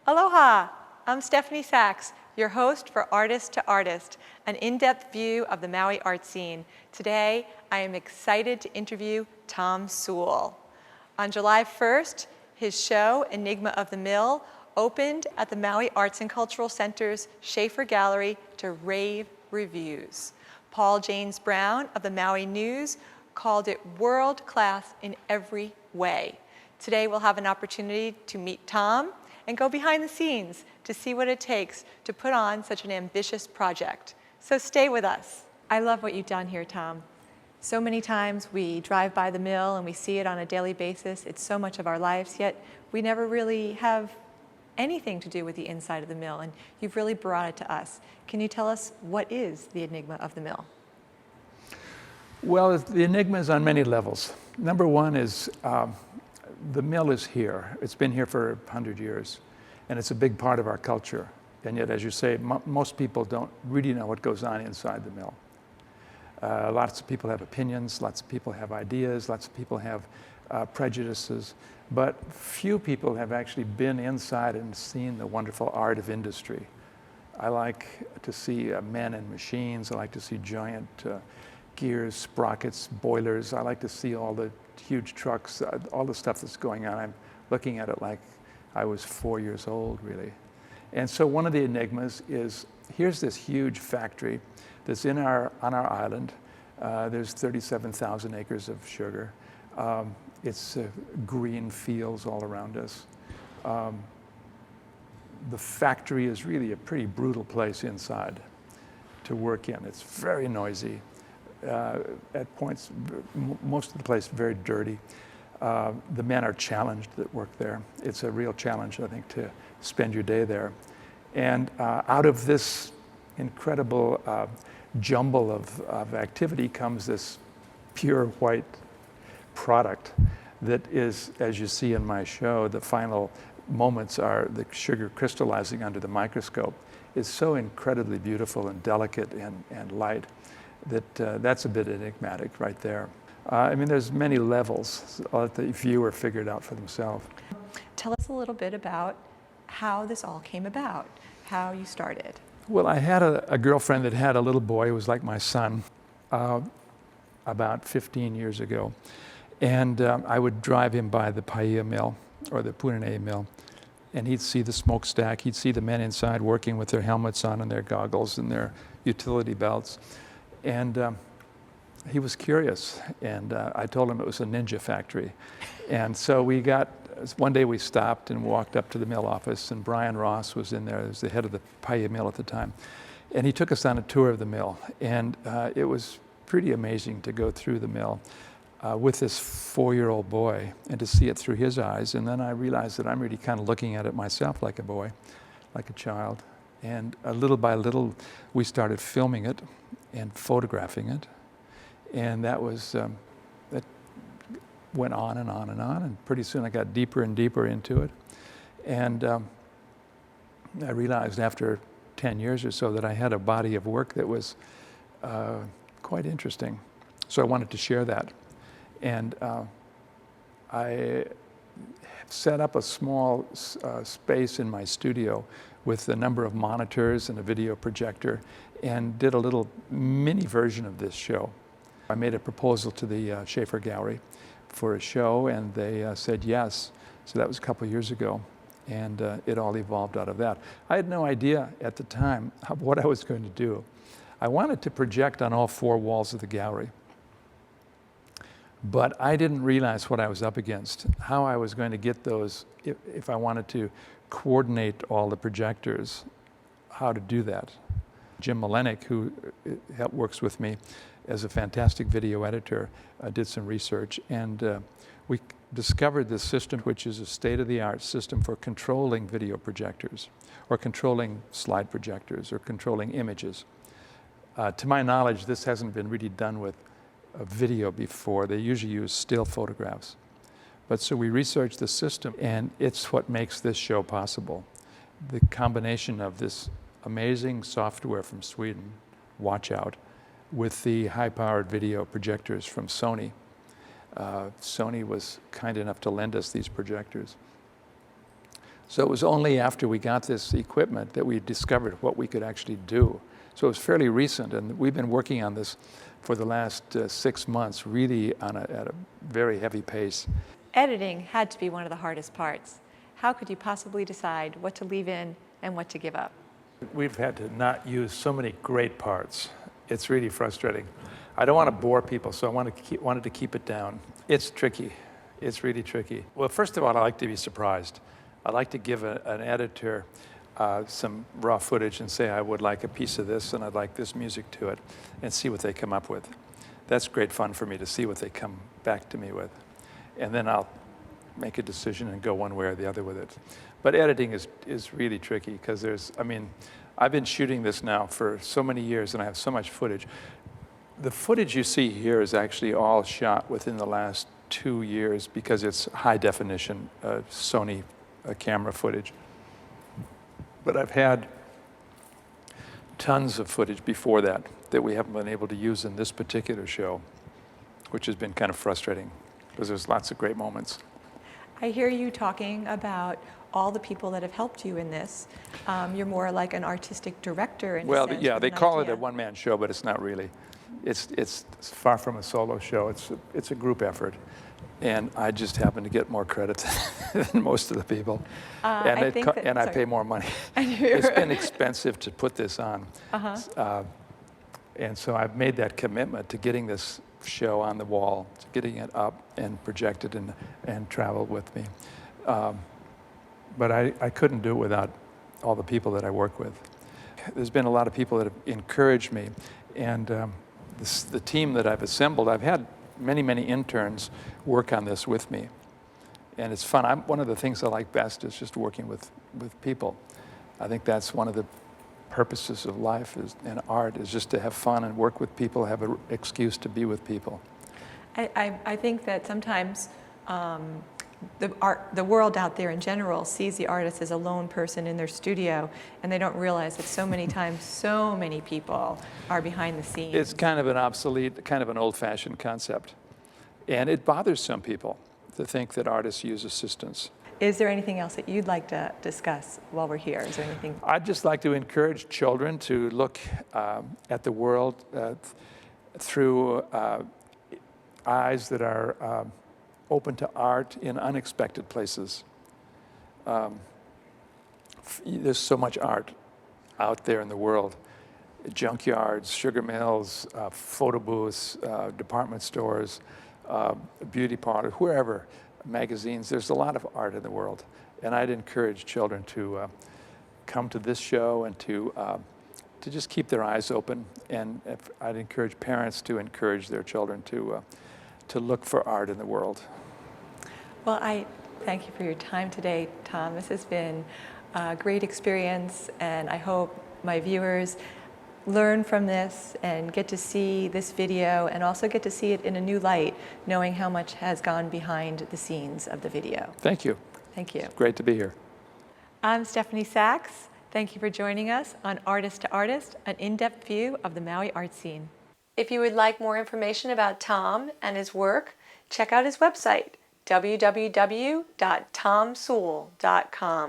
Aloha! I'm Stephanie Sachs, your host for Artist to Artist, an in-depth view of the Maui art scene. Today, I am excited to interview Tom Sewell. On July 1st, his show, Enigma of the Mill, opened at the Maui Arts and Cultural Center's Schaefer Gallery to rave reviews. Paul James Brown of the Maui News called it world-class in every way. Today, we'll have an opportunity to meet Tom and go behind the scenes to see what it takes to put on such an ambitious project. So stay with us. I love what you've done here, Tom. So many times we drive by the mill and we see it on a daily basis. It's so much of our lives, yet we never really have anything to do with the inside of the mill, and you've really brought it to us. Can you tell us what is the Enigma of the Mill? Well, the Enigma is on many levels. Number one is the mill is here. It's been here for 100 years, and it's a big part of our culture. And yet, as you say, most people don't really know what goes on inside the mill. Lots of people have opinions, lots of people have ideas, lots of people have prejudices, but few people have actually been inside and seen the wonderful art of industry. I like to see men and machines. I like to see giant gears, sprockets, boilers. I like to see all the huge trucks, all the stuff that's going on. I'm looking at it like I was 4 years old, really. And so one of the enigmas is, here's this huge factory that's on our island. There's 37,000 acres of sugar. It's green fields all around us. The factory is really a pretty brutal place inside to work in. It's very noisy. At points, most of the place very dirty. The men are challenged that work there. It's a real challenge, I think, to spend your day there. And out of this incredible jumble of activity comes this pure white product that is, as you see in my show, the final moments are the sugar crystallizing under the microscope. It's so incredibly beautiful and delicate and light that that's a bit enigmatic right there. I mean, there's many levels. I'll let the viewer figure it out for themselves. Tell us a little bit about how this all came about, how you started. Well, I had a girlfriend that had a little boy who was like my son about 15 years ago. And I would drive him by the Paia mill, or the Punane mill, and he'd see the smokestack. He'd see the men inside working with their helmets on and their goggles and their utility belts. And he was curious, and I told him it was a ninja factory. And so one day we stopped and walked up to the mill office, and Brian Ross was in there. He was the head of the Paia mill at the time. And he took us on a tour of the mill, and it was pretty amazing to go through the mill with this 4-year-old boy and to see it through his eyes. And then I realized that I'm really kind of looking at it myself like a boy, like a child. And little by little, we started filming it and photographing it. And that went on and on and on. And pretty soon I got deeper and deeper into it. And I realized after 10 years or so that I had a body of work that was quite interesting. So I wanted to share that. And I set up a small space in my studio with a number of monitors and a video projector and did a little mini version of this show. I made a proposal to the Schaefer Gallery for a show, and they said yes. So that was a couple years ago, and it all evolved out of that. I had no idea at the time what I was going to do. I wanted to project on all 4 walls of the gallery. But I didn't realize what I was up against, how I was going to get those, if I wanted to coordinate all the projectors, how to do that. Jim Malenik, who works with me as a fantastic video editor, did some research, and we discovered this system, which is a state-of-the-art system for controlling video projectors, or controlling slide projectors, or controlling images. To my knowledge, this hasn't been really done with a video before. They usually use still photographs. But so we researched the system, and it's what makes this show possible. The combination of this amazing software from Sweden, Watch Out, with the high-powered video projectors from Sony. Sony was kind enough to lend us these projectors. So it was only after we got this equipment that we discovered what we could actually do. So it was fairly recent, and we've been working on this for the last 6 months, really at a very heavy pace. Editing had to be one of the hardest parts. How could you possibly decide what to leave in and what to give up? We've had to not use so many great parts. It's really frustrating. I don't want to bore people, so I wanted to keep it down. It's tricky. It's really tricky. Well, first of all, I like to be surprised. I like to give an editor some raw footage and say, I would like a piece of this and I'd like this music to it, and see what they come up with. That's great fun for me to see what they come back to me with. And then I'll make a decision and go one way or the other with it. But editing is really tricky because I've been shooting this now for so many years and I have so much footage. The footage you see here is actually all shot within the last 2 years because it's high definition Sony camera footage. But I've had tons of footage before that we haven't been able to use in this particular show, which has been kind of frustrating because there's lots of great moments. I hear you talking about all the people that have helped you in this. You're more like an artistic director in a sense. Well, yeah, with they an call it idea. a one-man show, but it's not really. It's far from a solo show. It's a group effort, and I just happen to get more credit than most of the people, and I pay more money. It's been expensive to put this on, and so I've made that commitment to getting this show on the wall, to getting it up and projected and traveled with me. But I couldn't do it without all the people that I work with. There's been a lot of people that have encouraged me, and the team that I've assembled, I've had many, many interns work on this with me, and it's fun. One of the things I like best is just working with people. I think that's one of the purposes of life and art is just to have fun and work with people, have an excuse to be with people. I think that sometimes the world out there in general sees the artist as a lone person in their studio, and they don't realize that so many times so many people are behind the scenes. It's kind of an obsolete, kind of an old-fashioned concept, and it bothers some people to think that artists use assistants. Is there anything else that you'd like to discuss while we're here? Is there anything? I'd just like to encourage children to look at the world through eyes that are open to art in unexpected places. There's so much art out there in the world. Junkyards, sugar mills, photo booths, department stores, beauty parlors, wherever, magazines. There's a lot of art in the world. And I'd encourage children to come to this show and to just keep their eyes open. And I'd encourage parents to encourage their children to look for art in the world. Well, I thank you for your time today, Tom. This has been a great experience, and I hope my viewers learn from this and get to see this video and also get to see it in a new light, knowing how much has gone behind the scenes of the video. Thank you. Thank you. It's great to be here. I'm Stephanie Sachs. Thank you for joining us on Artist to Artist, an in-depth view of the Maui art scene. If you would like more information about Tom and his work, check out his website, www.tomsewell.com.